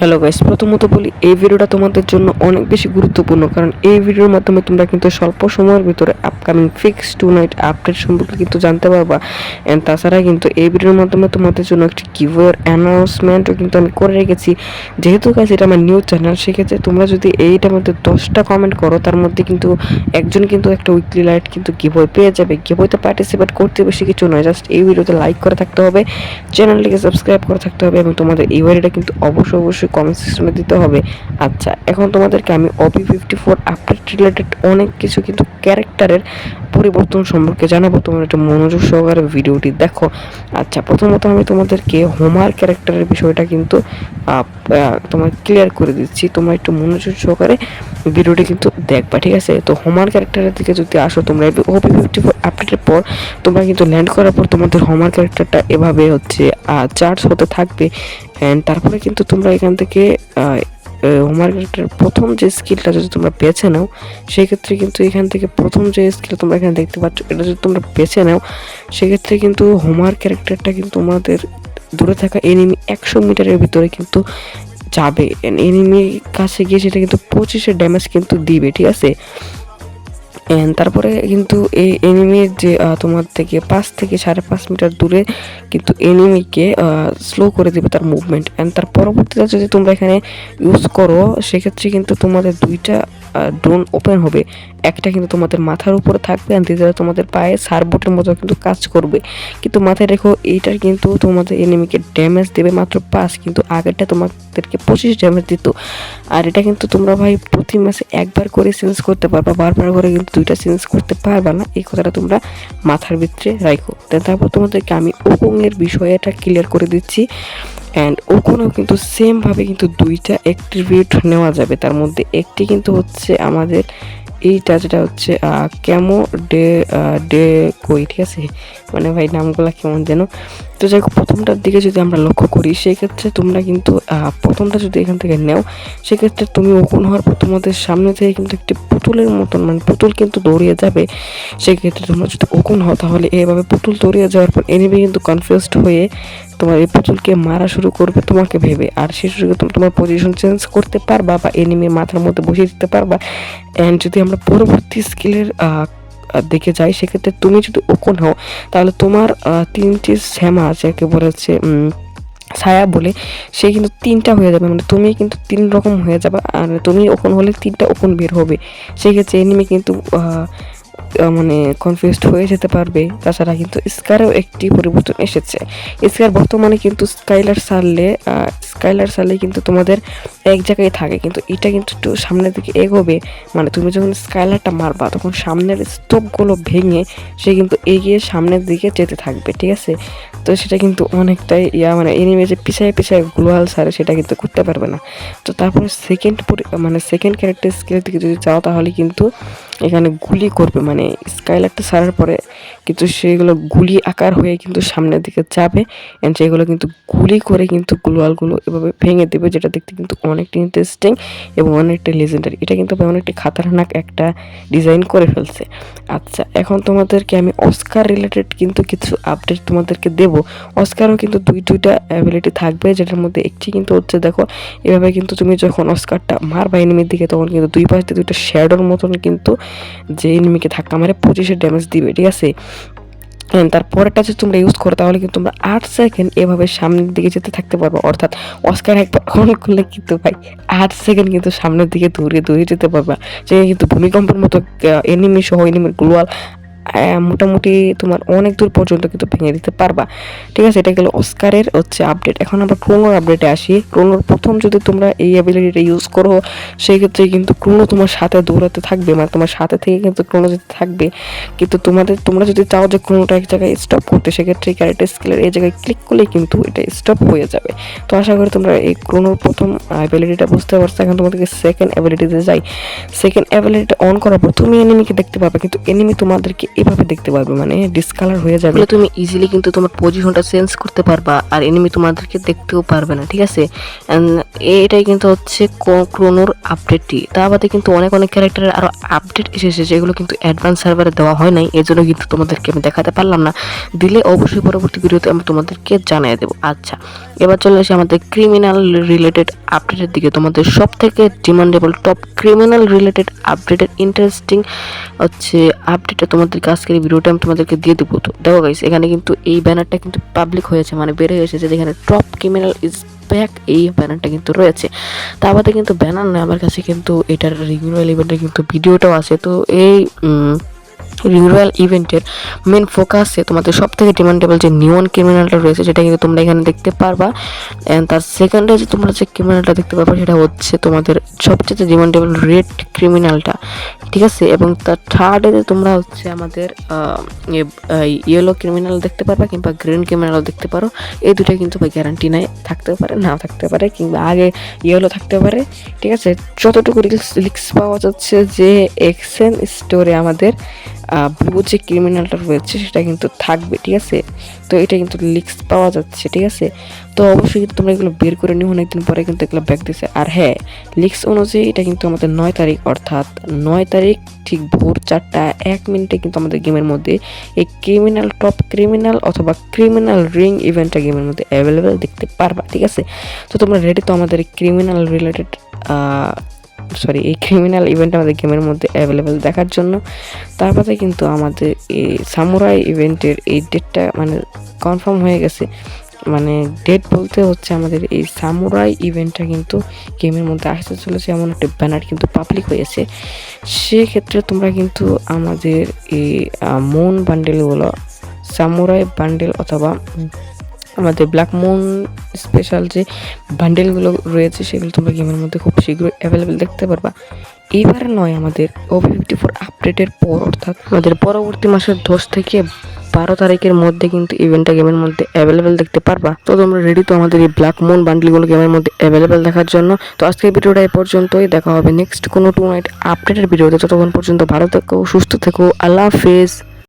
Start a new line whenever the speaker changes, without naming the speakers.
Hello guys, প্রথমত বলি এই ভিডিওটা তোমাদের জন্য অনেক বেশি গুরুত্বপূর্ণ, কারণ এই ভিডিওর মাধ্যমে তোমরা কিন্তু স্বল্প সময়ের ভিতরে upcoming fix tonight update সম্পর্কে কিন্তু জানতে পারবা। অ্যান্ড তাছাড়া কিন্তু এই ভিডিওর মাধ্যমে তোমাদের জন্য একটি গিভওয়ের অ্যানাউন্সমেন্টও কিন্তু আমি করে রেখেছি। যেহেতু গাইস এটা আমার নিউজ চ্যানেল, সেক্ষেত্রে তোমরা যদি এইটার মধ্যে 10টা কমেন্ট করো, তার মধ্যে কিন্তু একজন কিন্তু একটা উইকলি লাইট কিন্তু গিভওয়ে পেয়ে যাবে। গিভওয়েতে পার্টিসিপেট করতে বেশি কিছু নয়, জাস্ট এই ভিডিওতে লাইক করে থাকতে হবে, চ্যানেলটিকে সাবস্ক্রাইব করে থাকতে হবে এবং তোমাদের এই ভিডিওটা কিন্তু অবশ্যই কমেন্ট সেকশনে দিতে হবে। আচ্ছা, এখন তোমাদেরকে আমি OP54 আপডেট রিলেটেড অনেক কিছু কিন্তু ক্যারেক্টারের পরিবর্তন সম্পর্কে জানাবো। তোমরা একটা মনোযোগ সহকারে ভিডিওটি দেখো। আচ্ছা, প্রথমত আমি তোমাদেরকে হোমার ক্যারেক্টারের বিষয়টা কিন্তু তোমার ক্লিয়ার করে দিচ্ছি। তোমরা একটু মনোযোগ সহকারে ভিডিওটি কিন্তু দেখবা, ঠিক আছে? তো হোমার ক্যারেক্টারের দিকে যদি আসো, তোমরা OP54 আপডেটের পর তোমরা কিন্তু ল্যান্ড করার পর তোমাদের হোমার ক্যারেক্টারটা এভাবে হচ্ছে চার্জ হতে থাকবে। অ্যান্ড তারপরে কিন্তু তোমরা এখান থেকে হোমওয়ার্ক ক্যারেক্টারের প্রথম যে স্কিলটা যদি তোমরা বেছে নাও, সেই ক্ষেত্রে কিন্তু এখান থেকে প্রথম যে স্কিল তোমরা এখানে দেখতে পাচ্ছ, এটা যদি তোমরা বেছে নাও, সেক্ষেত্রে কিন্তু হোমওয়ার্ক ক্যারেক্টারটা কিন্তু তোমাদের দূরে থাকা এনিমি 100 মিটারের ভিতরে কিন্তু যাবে। এনিমির কাছে গিয়ে সেটা কিন্তু 25 ড্যামেজ কিন্তু দিবে, ঠিক আছে? তারপরে কিন্তু এই এনিমির যে তোমার থেকে 5 থেকে 5.5 মিটার দূরে কিন্তু এনিমিকে স্লো করে দেবে তার মুভমেন্ট। অ্যান্ড তার পরবর্তীতে যদি তোমরা এখানে ইউজ করো, সেক্ষেত্রে কিন্তু তোমাদের দুইটা ড্রোন ওপেন হবে। একটা কিন্তু তোমাদের মাথার উপরে থাকবে আর দ্বিতীয়টা তোমাদের পায়ে সারবোটের মতো কিন্তু কাজ করবে। কিন্তু মাথায় রেখো, এইটার কিন্তু তোমাদের এনিমিকে ড্যামেজ দেবে মাত্র 5, কিন্তু আগেরটা তোমাদেরকে 25 ড্যামেজ দিত। আর এটা কিন্তু তোমরা ভাই প্রতি ম্যাচে একবার করে চেঞ্জ করতে পারবা, বারবার করে কিন্তু দুইটা চেঞ্জ করতে পারবা না। এই কথাটা তোমরা মাথার ভিতরে রাখো। তারপর তোমাদেরকে আমি ওকংয়ের বিষয়টা ক্লিয়ার করে দিচ্ছি। অ্যান্ড ওকনেও কিন্তু সেমভাবে কিন্তু দুইটা অ্যাক্টিভেট নেওয়া যাবে। তার মধ্যে একটি কিন্তু হচ্ছে আমাদের এইটা, যেটা হচ্ছে ক্যামো ডে কই, ঠিক আছে? মানে ভাই নামগুলো কেমন যেন। তো যাই হোক, প্রথমটার দিকে যদি আমরা লক্ষ্য করি, সেক্ষেত্রে তোমরা কিন্তু প্রথমটা যদি এখান থেকে নেও, সেক্ষেত্রে তুমি ওপেন হওয়ার পর তোমাদের সামনে থেকে কিন্তু একটি পুতুলের মতন, মানে পুতুল কিন্তু দৌড়িয়ে যাবে। সেক্ষেত্রে তোমরা যদি ওপেন হও, তাহলে এইভাবে পুতুল দৌড়িয়ে যাওয়ার পর এনিমি কিন্তু কনফিউজড হয়ে তোমার এই পুতুলকে মারা শুরু করবে তোমাকে ভেবে। আর সেই সুযোগে তুমি তোমার পজিশন চেঞ্জ করতে পারবা বা এনিমির মাথার মধ্যে বসিয়ে দিতে পারবা। অ্যান্ড যদি আমরা পরবর্তী স্কিলের দিকে যাই, সেক্ষেত্রে তুমি যদি ওকন হও, তাহলে তোমার 3টি শ্যামা আছে, যাকে বলা হচ্ছে ছায়া বলে, সে কিন্তু 3টা হয়ে যাবে। মানে তুমি কিন্তু 3 রকম হয়ে যাবে, আর তুমি ওকন হলে 3টা ওকন বের হবে। সেক্ষেত্রে এনিমি কিন্তু মানে কনফিউজড হয়ে যেতে পারবে। তাছাড়া কিন্তু স্কারেও একটি পরিবর্তন এসেছে। স্কার বর্তমানে কিন্তু স্কাইলার সারলে কিন্তু তোমাদের এক জায়গায় থাকে, কিন্তু এটা কিন্তু একটু সামনের দিকে এগোবে। মানে তুমি যখন স্কাইলারটা মারবা, তখন সামনের স্তূপগুলো ভেঙে সে কিন্তু এগিয়ে সামনের দিকে যেতে থাকবে, ঠিক আছে? তো সেটা কিন্তু অনেকটাই মানে এনিমি যে পিছায় গ্লোয়াল সারে, সেটা কিন্তু করতে পারবে না। তো তারপরে সেকেন্ড ক্যারেক্টার স্কিলের দিকে যদি যাও, তাহলে কিন্তু এখানে গুলি করবে। মানে স্কাইলারটা সারার পরে কিন্তু সেগুলো গুলি আকার হয়ে কিন্তু সামনের দিকে যাবে, অ্যান্ড সেগুলো কিন্তু গুলি করে কিন্তু গ্লোয়ালগুলো এভাবে ভেঙে দেবে, যেটা দেখতে কিন্তু অনেকটা ইন্টারেস্টিং এবং অনেকটা লেজেন্ডারি। এটা কিন্তু অনেকটা খাতারনাক একটা ডিজাইন করে ফেলছে। আচ্ছা, এখন তোমাদেরকে আমি অস্কার রিলেটেড কিন্তু কিছু আপডেট তোমাদেরকে দেবো। অস্কারও কিন্তু দুইটা অ্যাবিলিটি থাকবে, যেটার মধ্যে একটি কিন্তু হচ্ছে, দেখো এভাবে কিন্তু তুমি যখন অস্কারটা মারবা এনিমির দিকে, তখন কিন্তু দুই পাশ দিয়ে দুইটা শ্যাডোর মতন কিন্তু যে এনিমিকে ধাক্কা মারে 25 ড্যামেজ দিবে, ঠিক আছে? তারপরেরটা যদি তোমরা ইউজ করো, তাহলে কিন্তু তোমরা 8 সেকেন্ড এভাবে সামনের দিকে যেতে থাকতে পারবো। অর্থাৎ অস্কার একবার অন করলে কিন্তু ভাই 8 সেকেন্ড কিন্তু সামনের দিকে দৌড়িয়ে যেতে পারবা। সেখানে কিন্তু ভূমিকম্পের মতো এনিমি সহ এনিমির গ্লোয়াল মোটামুটি তোমার অনেক দূর পর্যন্ত কিন্তু ভেঙে দিতে পারবা, ঠিক আছে? এটা গেল অস্কারের হচ্ছে আপডেট। এখন আমরা ক্রোনোর আপডেটে আসি। ক্রোনোর প্রথম যদি তোমরা এই অ্যাবিলিটিটা ইউজ করো, সেই ক্ষেত্রে কিন্তু ক্রোনো তোমার সাথে দৌড়াতে থাকবে, মানে তোমার সাথে থেকে কিন্তু ক্রোনো যেতে থাকবে। কিন্তু তোমরা যদি চাও যে ক্রোনোটা এক জায়গায় স্টপ করতে, সেক্ষেত্রে ক্যারেক্টার স্কিলের এই জায়গায় ক্লিক করলেই কিন্তু এটা স্টপ হয়ে যাবে। তো আশা করি তোমরা এই ক্রোনোর প্রথম অ্যাবিলিটিটা বুঝতে পারছো। এখন তোমাদেরকে সেকেন্ড অ্যাবিলিটিতে যাই। সেকেন্ড অ্যাবিলিটিটা অন করার পর তুমি এনিমিকে দেখতে পাবে, কিন্তু এনিমি তোমাদেরকে এইভাবে দেখতে পারবে, মানে ডিসকালার হয়ে যাবে। তুমি ইজিলি কিন্তু তোমার পজিশনটা চেঞ্জ করতে পারবা, আর এনিমি তোমাদেরকে দেখতেও পারবে না, ঠিক আছে। এটাই কিন্তু হচ্ছে ক্রোনোর আপডেটটি। তা বাদে কিন্তু অনেক ক্যারেক্টারের আরও আপডেট এসেছে, যেগুলো কিন্তু অ্যাডভান্স সার্ভারে দেওয়া হয় নাই, এজন্য কিন্তু তোমাদেরকে আমি দেখাতে পারলাম না। দিলে অবশ্যই পরবর্তী ভিডিওতে আমি তোমাদেরকে জানিয়ে দেবো। আচ্ছা, এবার চলে আসি আমাদের ক্রিমিনাল রিলেটেড আপডেটের দিকে। তোমাদের সব থেকে ডিমান্ডেবল টপ ক্রিমিনাল রিলেটেড আপডেটের ইন্টারেস্টিং হচ্ছে আপডেটটা তোমাদেরকে আজকের এই ভিডিওটা আমি তোমাদেরকে দিয়ে দেবো। তো দেখো গাইস, এখানে কিন্তু এই ব্যানারটা কিন্তু পাবলিক হয়েছে, মানে বের হয়ে এসেছে, যেখানে টপ ক্রিমিনাল ইজ ব্যাক, এই ব্যানারটা কিন্তু রয়েছে। তা বাদে কিন্তু ব্যানার নয়, আমার কাছে কিন্তু এটার রিনিউয়াল ইভেন্টের কিন্তু ভিডিওটাও আছে। তো এই রিনিউয়াল ইভেন্টের মেন ফোকাসে তোমাদের সব থেকে ডিমান্ডেবল যে নিয়ন ক্রিমিনালটা রয়েছে, সেটা কিন্তু তোমরা এখানে দেখতে পারবা। অ্যান্ড তার সেকেন্ডে যে তোমরা যে ক্রিমিনালটা দেখতে পারবা, সেটা হচ্ছে তোমাদের সবচেয়ে ডিমান্ডেবল রেড ক্রিমিনালটা, ঠিক আছে। এবং তার থার্ডে যে তোমরা হচ্ছে আমাদের ইয়েলো ক্রিমিনাল দেখতে পারবা, কিংবা গ্রিন ক্রিমিনালও দেখতে পারো। এই দুটো কিন্তু গ্যারান্টি নাই, থাকতে পারে নাও থাকতে পারে, কিংবা আগে ইয়েলো থাকতে পারে, ঠিক আছে। যতটুকু লিক্স পাওয়া যাচ্ছে যে এক্সচেঞ্জ স্টোরে আমাদের ব্লু যে ক্রিমিনালটা রয়েছে সেটা কিন্তু থাকবে, ঠিক আছে। তো এটা কিন্তু লিক্স পাওয়া যাচ্ছে, ঠিক আছে। তো অবশ্যই কিন্তু তোমরা এগুলো বের করে নিও, অনেকদিন পরে কিন্তু এগুলো ব্যাক দিচ্ছে। আর হ্যাঁ, লিক্স অনুযায়ী এটা কিন্তু আমাদের 9 তারিখ, অর্থাৎ 9 তারিখ ঠিক ভোর 4:01 কিন্তু আমাদের গেমের মধ্যে এই ক্রিমিনাল টপ ক্রিমিনাল অথবা ক্রিমিনাল রিং ইভেন্টটা গেমের মধ্যে অ্যাভেলেবেল দেখতে পারবা, ঠিক আছে। তো তোমরা রেডি তো আমাদের ক্রিমিনাল রিলেটেড এই ক্রিমিনাল ইভেন্ট আমাদের গেমের মধ্যে অ্যাভেলেবেল দেখার জন্য? তারপরে কিন্তু আমাদের এই সামুরাই ইভেন্টের এই ডেটটা মানে কনফার্ম হয়ে গেছে। মানে ডেট বলতে হচ্ছে আমাদের এই সামুরাই ইভেন্টটা কিন্তু গেমের মধ্যে আসতে চলেছে, এমন একটা ব্যানার কিন্তু পাবলিক হয়েছে। সেক্ষেত্রে তোমরা কিন্তু আমাদের এই মুন বান্ডেলগুলো, সামুরাই বান্ডেল অথবা আমাদের ব্ল্যাক মুন স্পেশাল যে বান্ডেলগুলো রয়েছে, সেগুলো তোমরা গেমের মধ্যে খুব শীঘ্রই অ্যাভেলেবেল দেখতে পারবা। এইবার নয়, আমাদের OB54 আপডেটের পর, অর্থাৎ আমাদের পরবর্তী মাসের 10 থেকে 12 তারিখের মধ্যে কিন্তু ইভেন্টটা গেমের মধ্যে অ্যাভেলেবেল দেখতে পারবা। তো তোমরা রেডি তো আমাদের এই ব্ল্যাক মুন বান্ডেলগুলো গেমের মধ্যে অ্যাভেলেবেল দেখার জন্য? তো আজকের ভিডিওটা এই পর্যন্তই, দেখা হবে নেক্সট কোনো টু নাইট আপডেটের ভিডিওতে। ততক্ষণ পর্যন্ত ভালো থেকো, সুস্থ থেকো, আল্লাহ হাফেজ।